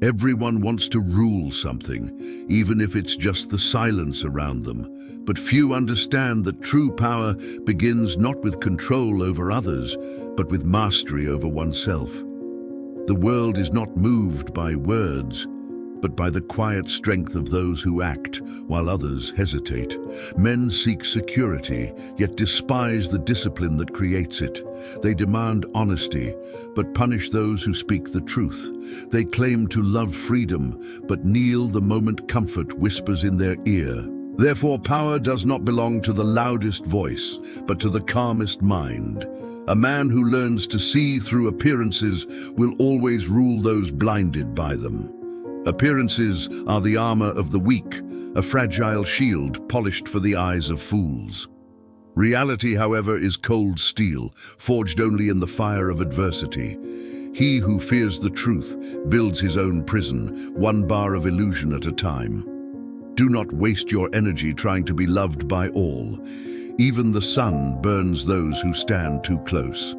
Everyone wants to rule something, even if it's just the silence around them. But few understand that true power begins not with control over others, but with mastery over oneself. The world is not moved by words, but by the quiet strength of those who act while others hesitate. Men seek security, yet despise the discipline that creates it. They demand honesty, but punish those who speak the truth. They claim to love freedom, but kneel the moment comfort whispers in their ear. Therefore, power does not belong to the loudest voice, but to the calmest mind. A man who learns to see through appearances will always rule those blinded by them. Appearances are the armor of the weak, a fragile shield polished for the eyes of fools. Reality, however, is cold steel, forged only in the fire of adversity. He who fears the truth builds his own prison, one bar of illusion at a time. Do not waste your energy trying to be loved by all. Even the sun burns those who stand too close.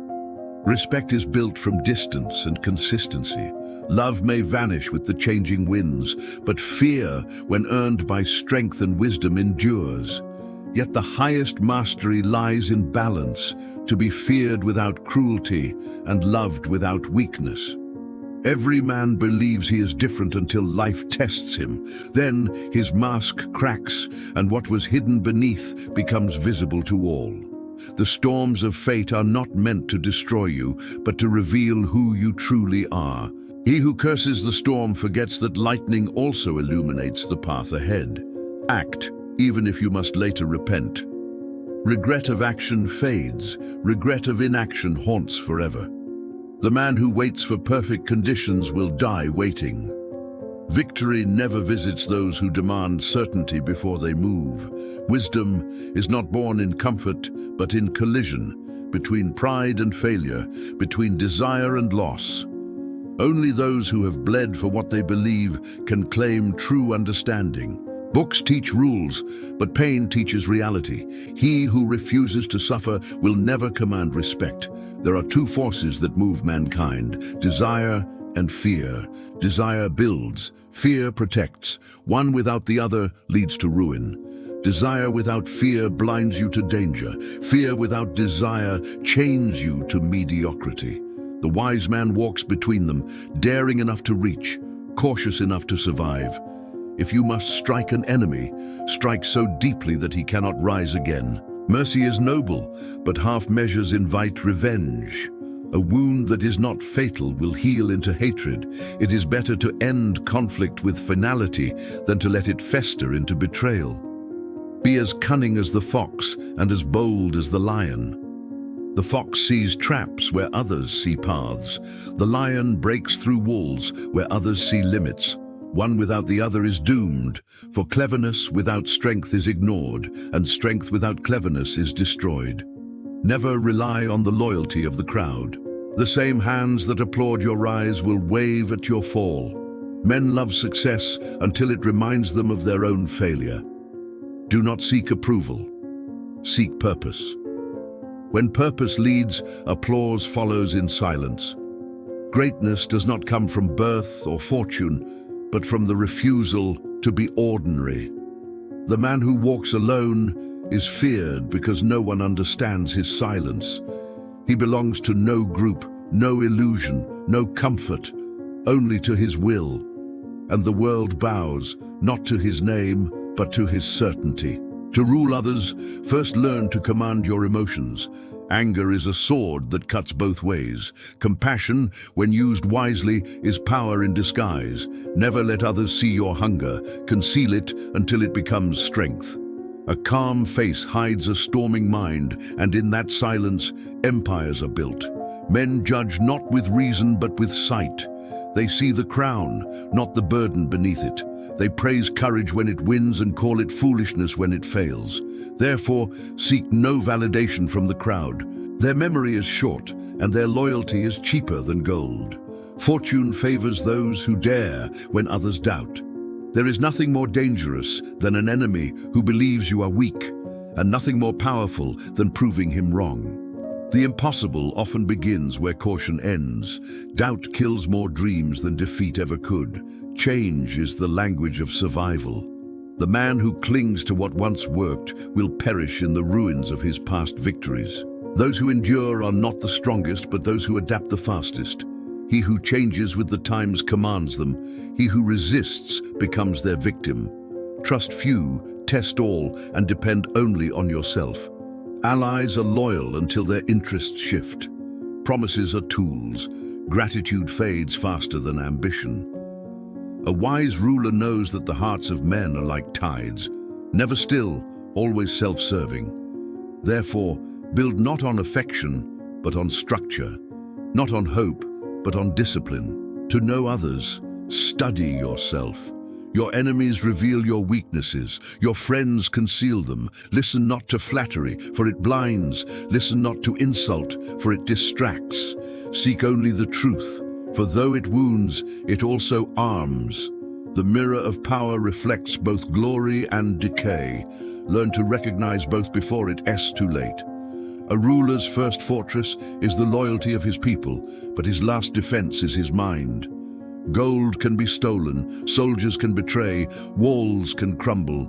Respect is built from distance and consistency. Love may vanish with the changing winds, but fear, when earned by strength and wisdom, endures. Yet the highest mastery lies in balance, to be feared without cruelty and loved without weakness. Every man believes he is different until life tests him. Then his mask cracks, and what was hidden beneath becomes visible to all. The storms of fate are not meant to destroy you, but to reveal who you truly are. He who curses the storm forgets that lightning also illuminates the path ahead. Act, even if you must later repent. Regret of action fades. Regret of inaction haunts forever. The man who waits for perfect conditions will die waiting. Victory never visits those who demand certainty before they move. Wisdom is not born in comfort, but in collision, between pride and failure, between desire and loss. Only those who have bled for what they believe can claim true understanding. Books teach rules, but pain teaches reality. He who refuses to suffer will never command respect. There are two forces that move mankind: desire and fear. Desire builds, fear protects. One without the other leads to ruin. Desire without fear blinds you to danger. Fear without desire chains you to mediocrity. The wise man walks between them, daring enough to reach, cautious enough to survive. If you must strike an enemy, strike so deeply that he cannot rise again. Mercy is noble, but half measures invite revenge. A wound that is not fatal will heal into hatred. It is better to end conflict with finality than to let it fester into betrayal. Be as cunning as the fox and as bold as the lion. The fox sees traps where others see paths. The lion breaks through walls where others see limits. One without the other is doomed, for cleverness without strength is ignored, and strength without cleverness is destroyed. Never rely on the loyalty of the crowd. The same hands that applaud your rise will wave at your fall. Men love success until it reminds them of their own failure. Do not seek approval. Seek purpose. When purpose leads, applause follows in silence. Greatness does not come from birth or fortune, but from the refusal to be ordinary. The man who walks alone is feared because no one understands his silence. He belongs to no group, no illusion, no comfort, only to his will. And the world bows, not to his name, but to his certainty. To rule others, first learn to command your emotions. Anger is a sword that cuts both ways. Compassion, when used wisely, is power in disguise. Never let others see your hunger. Conceal it until it becomes strength. A calm face hides a storming mind, and in that silence, empires are built. Men judge not with reason but with sight. They see the crown, not the burden beneath it. They praise courage when it wins and call it foolishness when it fails. Therefore, seek no validation from the crowd. Their memory is short, and their loyalty is cheaper than gold. Fortune favors those who dare when others doubt. There is nothing more dangerous than an enemy who believes you are weak, and nothing more powerful than proving him wrong. The impossible often begins where caution ends. Doubt kills more dreams than defeat ever could. Change is the language of survival. The man who clings to what once worked will perish in the ruins of his past victories. Those who endure are not the strongest, but those who adapt the fastest. He who changes with the times commands them. He who resists becomes their victim. Trust few, test all, and depend only on yourself. Allies are loyal until their interests shift. Promises are tools. Gratitude fades faster than ambition. A wise ruler knows that the hearts of men are like tides, never still, always self-serving. Therefore, build not on affection, but on structure, not on hope, but on discipline. To know others, study yourself. Your enemies reveal your weaknesses. Your friends conceal them. Listen not to flattery, for it blinds. Listen not to insult, for it distracts. Seek only the truth, for though it wounds, it also arms. The mirror of power reflects both glory and decay. Learn to recognize both before it's too late. A ruler's first fortress is the loyalty of his people, but his last defense is his mind. Gold can be stolen, soldiers can betray, walls can crumble,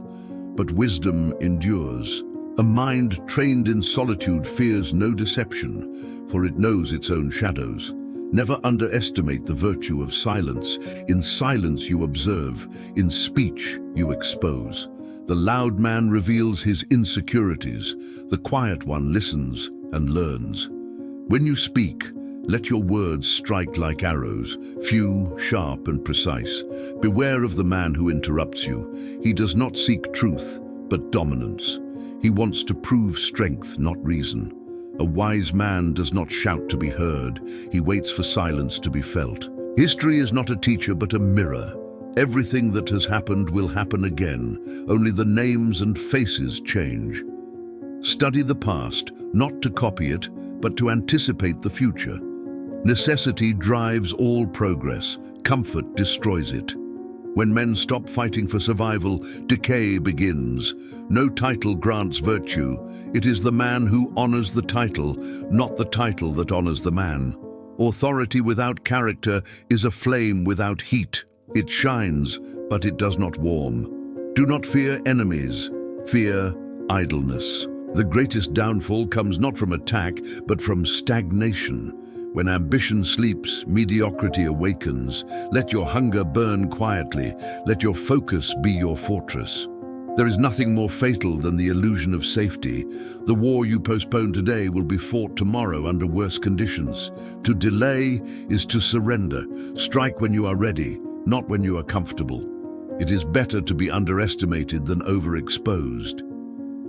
but wisdom endures. A mind trained in solitude fears no deception, for it knows its own shadows. Never underestimate the virtue of silence. In silence you observe, in speech you expose. The loud man reveals his insecurities. The quiet one listens and learns. When you speak, let your words strike like arrows, few, sharp and precise. Beware of the man who interrupts you. He does not seek truth, but dominance. He wants to prove strength, not reason. A wise man does not shout to be heard. He waits for silence to be felt. History is not a teacher, but a mirror. Everything that has happened will happen again. Only the names and faces change. Study the past, not to copy it, but to anticipate the future. Necessity drives all progress. Comfort destroys it. When men stop fighting for survival, decay begins. No title grants virtue. It is the man who honors the title, not the title that honors the man. Authority without character is a flame without heat. It shines, but it does not warm. Do not fear enemies. Fear idleness. The greatest downfall comes not from attack, but from stagnation. When ambition sleeps, mediocrity awakens. Let your hunger burn quietly. Let your focus be your fortress. There is nothing more fatal than the illusion of safety. The war you postpone today will be fought tomorrow under worse conditions. To delay is to surrender. Strike when you are ready, not when you are comfortable. It is better to be underestimated than overexposed.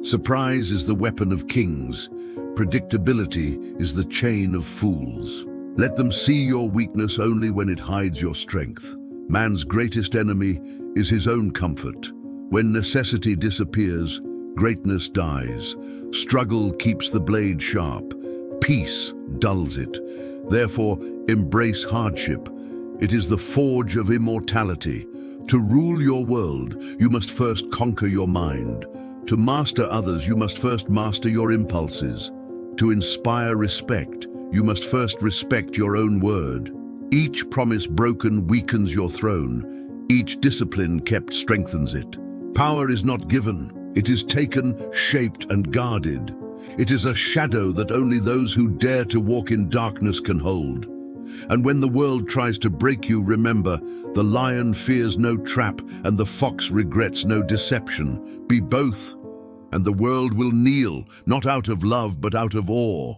Surprise is the weapon of kings. Predictability is the chain of fools. Let them see your weakness only when it hides your strength. Man's greatest enemy is his own comfort. When necessity disappears, greatness dies. Struggle keeps the blade sharp. Peace dulls it. Therefore, embrace hardship. It is the forge of immortality. To rule your world, you must first conquer your mind. To master others, you must first master your impulses. To inspire respect, you must first respect your own word. Each promise broken weakens your throne. Each discipline kept strengthens it. Power is not given. It is taken, shaped, and guarded. It is a shadow that only those who dare to walk in darkness can hold. And when the world tries to break you, remember, the lion fears no trap and the fox regrets no deception. Be both, and the world will kneel, not out of love, but out of awe.